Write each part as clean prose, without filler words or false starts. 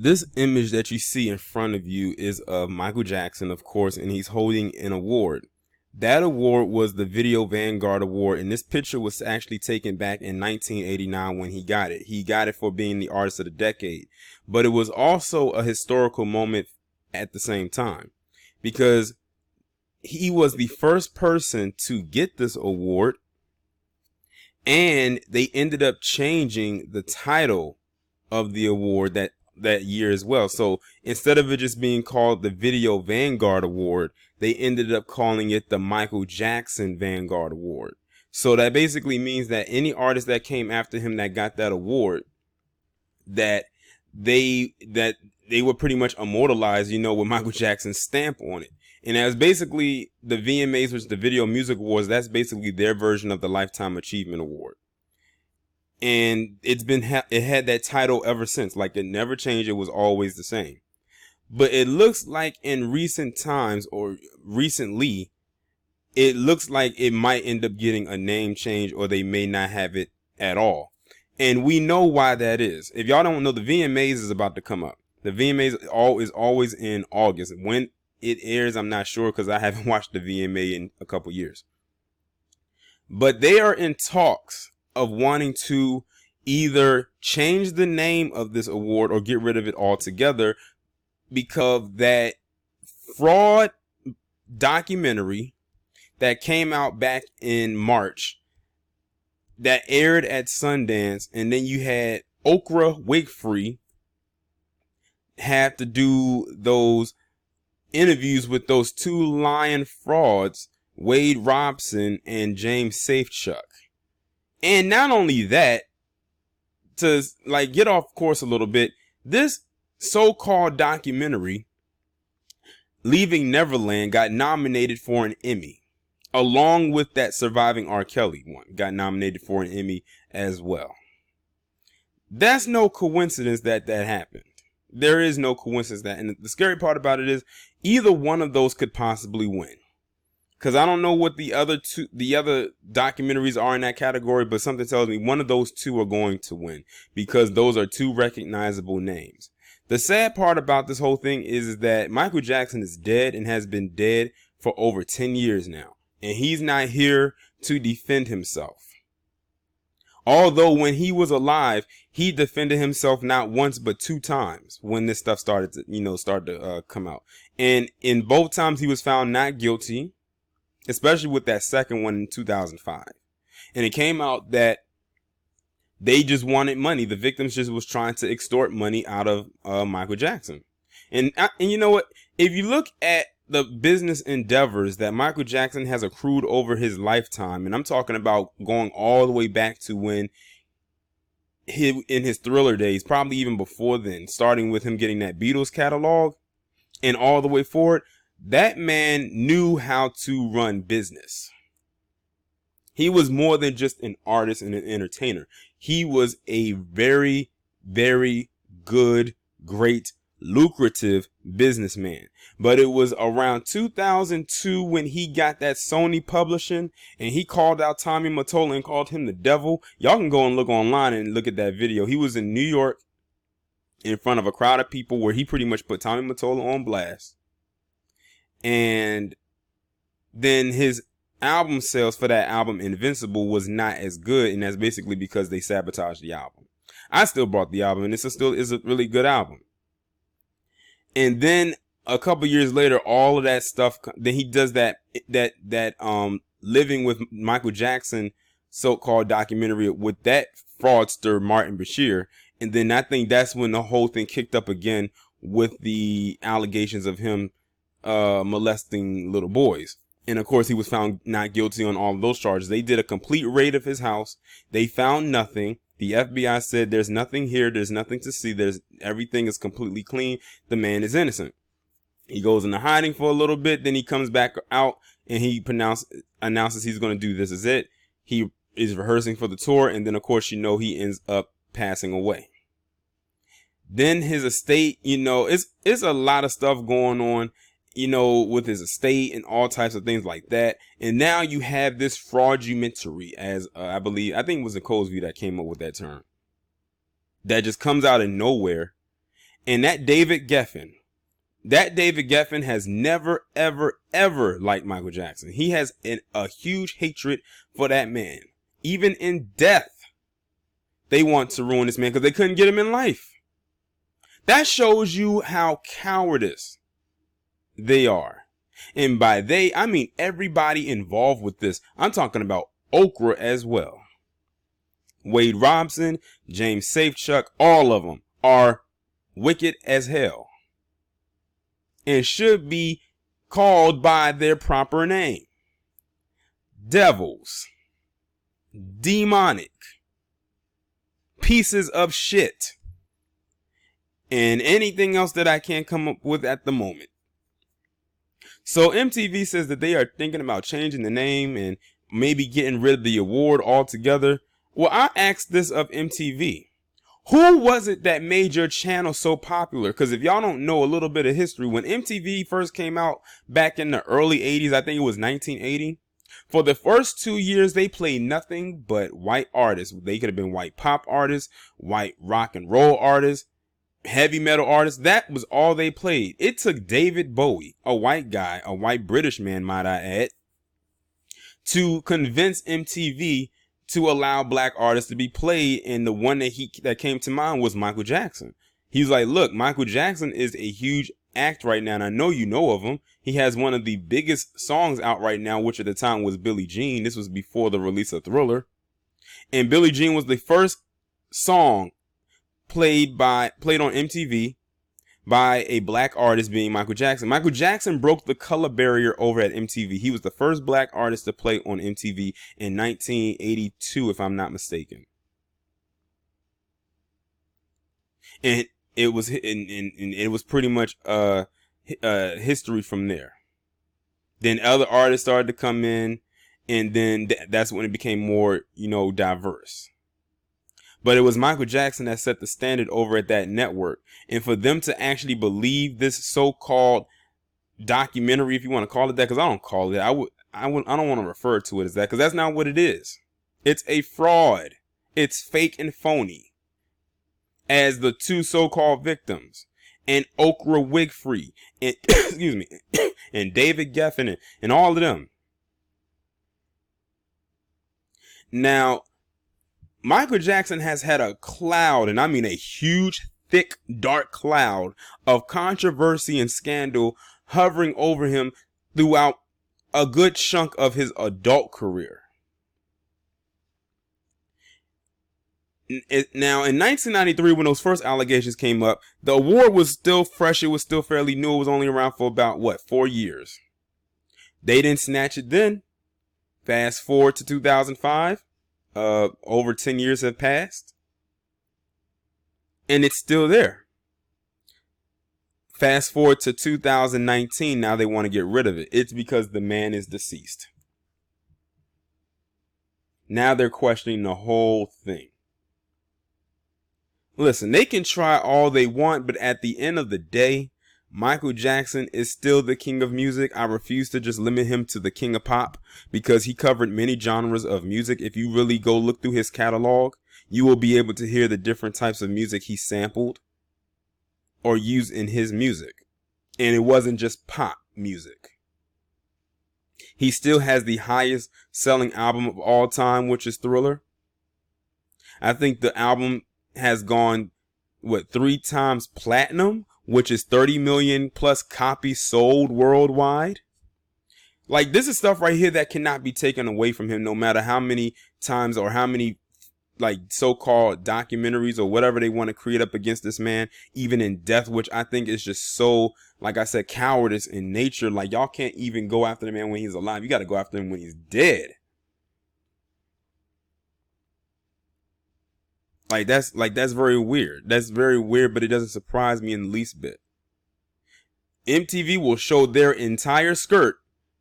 This image that you see in front of you is of Michael Jackson, of course, and he's holding an award. That award was the Video Vanguard Award, and this picture was actually taken back in 1989 when he got it. He got it for being the artist of the decade, but it was also a historical moment at the same time because he was the first person to get this award, and they ended up changing the title of the award that year as well. So instead of it just being called the Video Vanguard Award, they ended up calling it the Michael Jackson Vanguard Award. So that basically means that any artist that came after him that got that award, that they were pretty much immortalized, with Michael Jackson's stamp on it. And as basically the VMAs, which is the Video Music Awards, that's basically their version of the Lifetime Achievement Award. And it had that title ever since. Like, it never changed. It was always the same. But it looks like in recent times, or recently, it looks like it might end up getting a name change, or they may not have it at all. And we know why that is. If y'all don't know, the VMAs is about to come up. The VMAs is always in August. When it airs, I'm not sure, because I haven't watched the VMA in a couple years. But they are in talks of wanting to either change the name of this award or get rid of it altogether, because that fraud documentary that came out back in March that aired at Sundance, and then you had Oprah Winfrey have to do those interviews with those two lying frauds, Wade Robson and James Safechuck. And not only that, to get off course a little bit, this so-called documentary, Leaving Neverland, got nominated for an Emmy, along with that Surviving R. Kelly one, got nominated for an Emmy as well. That's no coincidence that happened. There is no coincidence that, and the scary part about it is either one of those could possibly win. Because I don't know what the other documentaries are in that category, but something tells me one of those two are going to win, because those are two recognizable names. The sad part about this whole thing is that Michael Jackson is dead and has been dead for over 10 years now, and he's not here to defend himself. Although when he was alive, he defended himself not once but 2 times when this stuff started to come out, and in both times he was found not guilty. Especially with that second one in 2005. And it came out that they just wanted money. The victims just was trying to extort money out of Michael Jackson. And you know what? If you look at the business endeavors that Michael Jackson has accrued over his lifetime, and I'm talking about going all the way back to when in his Thriller days, probably even before then, starting with him getting that Beatles catalog and all the way forward, that man knew how to run business. He was more than just an artist and an entertainer. He was a very, very good, great, lucrative businessman. But it was around 2002 when he got that Sony publishing, and he called out Tommy Mottola and called him the devil. Y'all can go and look online and look at that video. He was in New York in front of a crowd of people where he pretty much put Tommy Mottola on blast. And then his album sales for that album, Invincible, was not as good, and that's basically because they sabotaged the album. I still bought the album, and it still is a really good album. And then a couple years later, all of that stuff, then he does that Living with Michael Jackson so-called documentary with that fraudster Martin Bashir, and then I think that's when the whole thing kicked up again with the allegations of him molesting little boys. And of course he was found not guilty on all of those charges. They did a complete raid of his house. They found nothing. The FBI said there's nothing here, there's nothing to see, everything is completely clean, the man is innocent. He goes into hiding for a little bit, then he comes back out and he announces he's going to do This Is It. He is rehearsing for the tour, and then of course he ends up passing away. Then his estate, it's a lot of stuff going on, with his estate and all types of things like that. And now you have this fraudumentary, as I think it was a Cosby that came up with that term, that just comes out of nowhere. And that David Geffen has never, ever, ever liked Michael Jackson. He has a huge hatred for that man. Even in death, they want to ruin this man because they couldn't get him in life. That shows you how cowardice they are. And by they, I mean everybody involved with this. I'm talking about Okra as well. Wade Robson, James Safechuck, all of them are wicked as hell and should be called by their proper name. Devils. Demonic. Pieces of shit. And anything else that I can't come up with at the moment. So MTV says that they are thinking about changing the name and maybe getting rid of the award altogether. Well, I asked this of MTV. Who was it that made your channel so popular? Because if y'all don't know a little bit of history, when MTV first came out back in the early 80s, I think it was 1980. For the first 2 years, they played nothing but white artists. They could have been white pop artists, white rock and roll artists, heavy metal artists. That was all they played. It took David Bowie, a white guy, a white British man, might I add, to convince MTV to allow black artists to be played. And the one that came to mind was Michael Jackson. He's like, look, Michael Jackson is a huge act right now, and I know you know of him. He has one of the biggest songs out right now, which at the time was Billie Jean. This was before the release of Thriller. And Billie Jean was the first song played on MTV by a black artist, being Michael Jackson. Michael Jackson broke the color barrier over at MTV. He was the first black artist to play on MTV in 1982, if I'm not mistaken. And it was pretty much history from there. Then other artists started to come in, and then that's when it became more, diverse. But it was Michael Jackson that set the standard over at that network. And for them to actually believe this so-called documentary, if you want to call it that, because I don't call it, I don't want to refer to it as that, because that's not what it is. It's a fraud. It's fake and phony. As the two so-called victims, and Okra Wigfree, and excuse me, and David Geffen, and all of them. Now, Michael Jackson has had a cloud, and I mean a huge, thick, dark cloud of controversy and scandal hovering over him throughout a good chunk of his adult career. Now, in 1993, when those first allegations came up, the award was still fresh. It was still fairly new. It was only around for about, 4 years. They didn't snatch it then. Fast forward to 2005. Over 10 years have passed. And it's still there. Fast forward to 2019. Now they want to get rid of it. It's because the man is deceased. Now they're questioning the whole thing. Listen, they can try all they want, but at the end of the day, Michael Jackson is still the king of music. I refuse to just limit him to the king of pop, because he covered many genres of music. If you really go look through his catalog, you will be able to hear the different types of music he sampled or used in his music. And it wasn't just pop music. He still has the highest selling album of all time, which is Thriller. I think the album has gone 3 times platinum, which is 30 million plus copies sold worldwide. Like, this is stuff right here that cannot be taken away from him, no matter how many times or how many so-called documentaries or whatever they want to create up against this man, even in death, which I think is just so, like I said, cowardice in nature. Like, y'all can't even go after the man when he's alive. You got to go after him when he's dead. That's very weird. That's very weird, but it doesn't surprise me in the least bit. MTV will show their entire skirt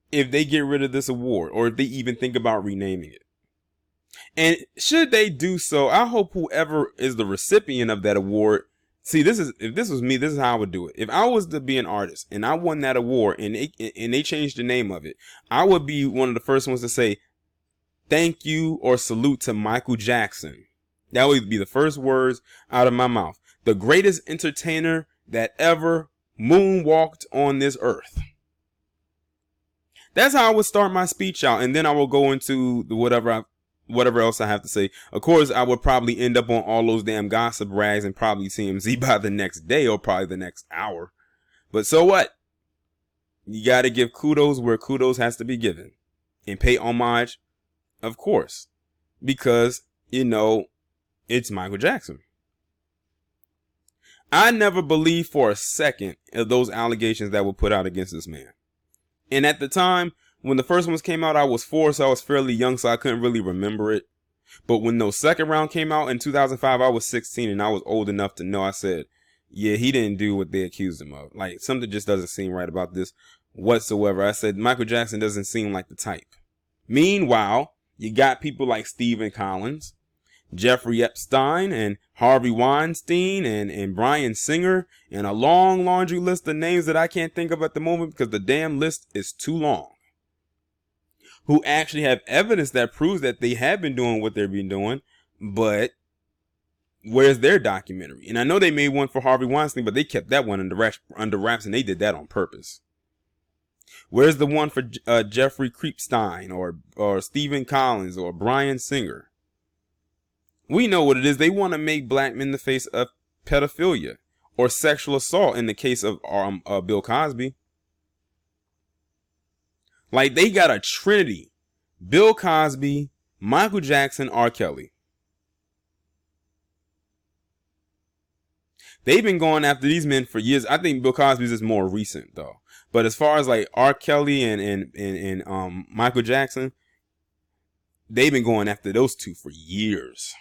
if they get rid of this award, or if they even think about renaming it. And should they do so, I hope whoever is the recipient of that award, if this was me, this is how I would do it. If I was to be an artist and I won that award and they changed the name of it, I would be one of the first ones to say, thank you or salute to Michael Jackson. That would be the first words out of my mouth. The greatest entertainer that ever moonwalked on this earth. That's how I would start my speech out, and then I will go into the whatever else I have to say. Of course, I would probably end up on all those damn gossip rags and probably TMZ by the next day or probably the next hour. But so what? You got to give kudos where kudos has to be given, and pay homage, of course, because, you know, it's Michael Jackson. I never believed for a second of those allegations that were put out against this man. And at the time, when the first ones came out, I was 4, so I was fairly young, so I couldn't really remember it. But when those second round came out in 2005, I was 16 and I was old enough to know. I said, yeah, he didn't do what they accused him of. Like, something just doesn't seem right about this whatsoever. I said, Michael Jackson doesn't seem like the type. Meanwhile, you got people like Stephen Collins, Jeffrey Epstein, and Harvey Weinstein, and Bryan Singer, and a long laundry list of names that I can't think of at the moment because the damn list is too long, who actually have evidence that proves that they have been doing what they've been doing, but where's their documentary? And I know they made one for Harvey Weinstein, but they kept that one under wraps, and they did that on purpose. Where's the one for Jeffrey Creepstein or Stephen Collins or Bryan Singer? We know what it is. They want to make black men the face of pedophilia or sexual assault in the case of Bill Cosby. Like, they got a trinity: Bill Cosby, Michael Jackson, R. Kelly. They've been going after these men for years. I think Bill Cosby's is more recent though. But as far as like R. Kelly and Michael Jackson, they've been going after those two for years.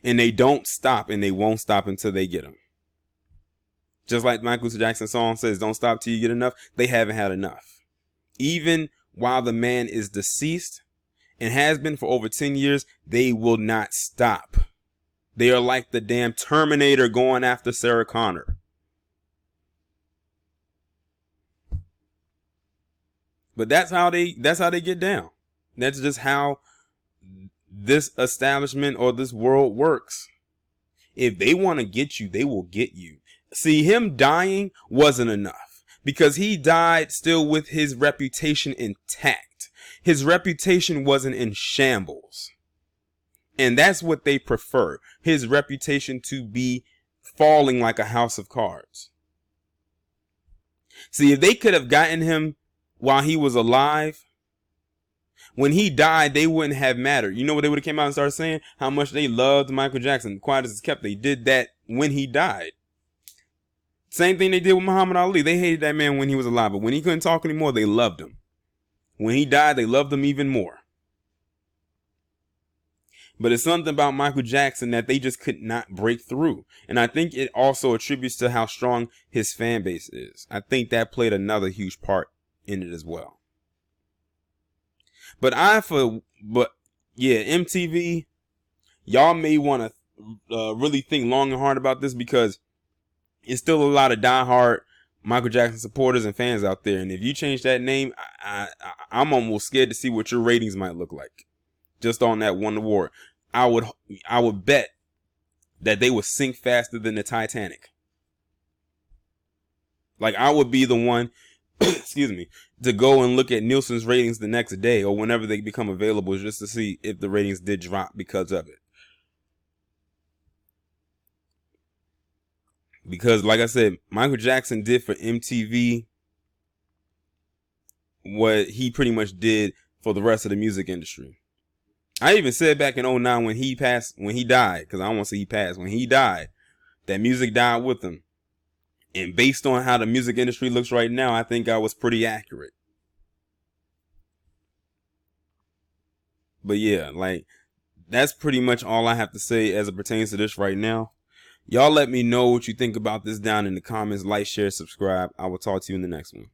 And they don't stop, and they won't stop until they get them. Just like Michael Jackson's song says, don't stop till you get enough. They haven't had enough. Even while the man is deceased and has been for over 10 years, they will not stop. They are like the damn Terminator going after Sarah Connor. But that's how they get down. That's just how this establishment or this world works. If they want to get you, they will get you. See, him dying wasn't enough, because he died still with his reputation intact. His reputation wasn't in shambles. And that's what they prefer. His reputation to be falling like a house of cards. See, if they could have gotten him while he was alive, when he died, they wouldn't have mattered. You know what they would have came out and started saying? How much they loved Michael Jackson. Quiet as it's kept. They did that when he died. Same thing they did with Muhammad Ali. They hated that man when he was alive, but when he couldn't talk anymore, they loved him. When he died, they loved him even more. But it's something about Michael Jackson that they just could not break through. And I think it also attributes to how strong his fan base is. I think that played another huge part in it as well. But MTV, y'all may want to really think long and hard about this, because it's still a lot of diehard Michael Jackson supporters and fans out there. And if you change that name, I'm almost scared to see what your ratings might look like just on that one award. I would bet that they would sink faster than the Titanic. Like, I would be the one, excuse me, to go and look at Nielsen's ratings the next day or whenever they become available, just to see if the ratings did drop because of it. Because, like I said, Michael Jackson did for MTV what he pretty much did for the rest of the music industry. I even said back in 2009 when he died, because I don't want to say he passed, when he died, that music died with him. And based on how the music industry looks right now, I think I was pretty accurate. But yeah, like, that's pretty much all I have to say as it pertains to this right now. Y'all let me know what you think about this down in the comments. Like, share, subscribe. I will talk to you in the next one.